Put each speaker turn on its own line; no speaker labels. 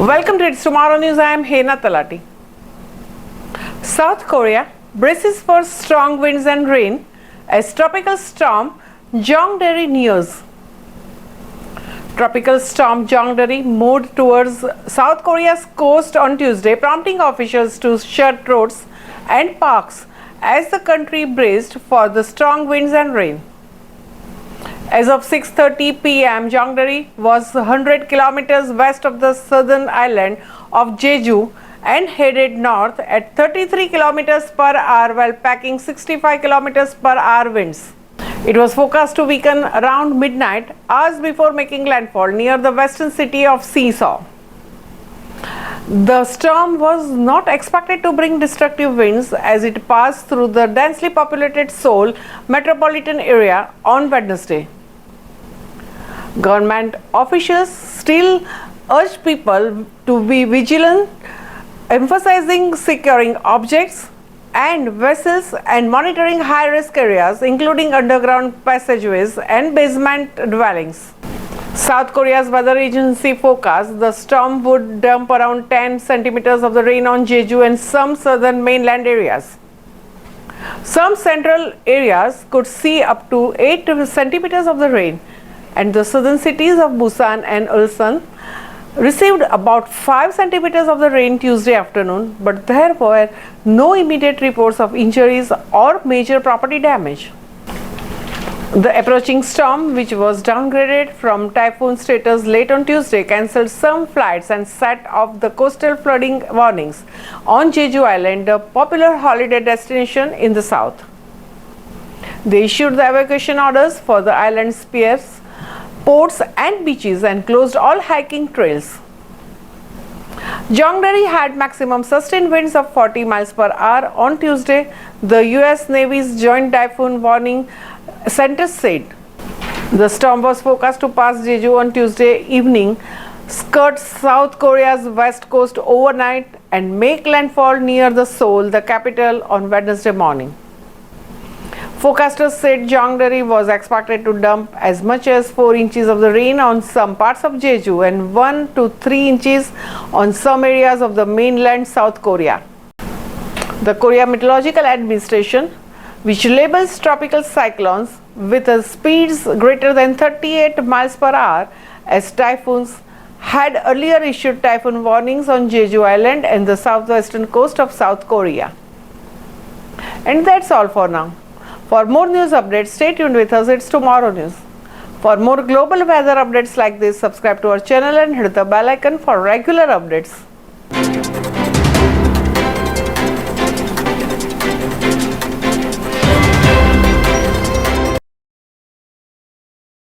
Welcome to It's Tomorrow News. I am Hena Talati. South Korea braces for strong winds and rain as tropical storm Jongdari nears. Tropical storm Jongdari moved towards South Korea's coast on Tuesday, prompting officials to shut roads and parks as the country braced for the strong winds and rain. As of 6:30 p.m., Jongdari was 100 kilometers west of the southern island of Jeju and headed north at 33 kilometers per hour while packing 65 kilometers per hour winds. It was forecast to weaken around midnight, hours before making landfall near the western city of Seesaw. The storm was not expected to bring destructive winds as it passed through the densely populated Seoul metropolitan area on Wednesday. Government officials still urge people to be vigilant, emphasizing securing objects and vessels and monitoring high-risk areas, including underground passageways and basement dwellings. South Korea's weather agency forecast the storm would dump around 10 centimeters of the rain on Jeju and some southern mainland areas. Some central areas could see up to 8 centimeters of the rain, and the southern cities of Busan and Ulsan received about 5 centimeters of the rain Tuesday afternoon, but there were no immediate reports of injuries or major property damage. The approaching storm, which was downgraded from typhoon status late on Tuesday, cancelled some flights and set off the coastal flooding warnings on Jeju Island, a popular holiday destination in the south. They issued the evacuation orders for the island's piers, ports and beaches and closed all hiking trails. Jongdari had maximum sustained winds of 40 miles per hour on Tuesday, the US Navy's Joint Typhoon Warning Center said. The storm was forecast to pass Jeju on Tuesday evening, skirt South Korea's west coast overnight and make landfall near the Seoul, the capital, on Wednesday morning. Forecasters said Jongdari was expected to dump as much as 4 inches of the rain on some parts of Jeju and 1 to 3 inches on some areas of the mainland South Korea. The Korea Meteorological Administration, which labels tropical cyclones with speeds greater than 38 miles per hour as typhoons, had earlier issued typhoon warnings on Jeju Island and the southwestern coast of South Korea. And that's all for now. For more news updates, stay tuned with us. It's Tomorrow News. For more global weather updates like this, subscribe to our channel and hit the bell icon for regular updates.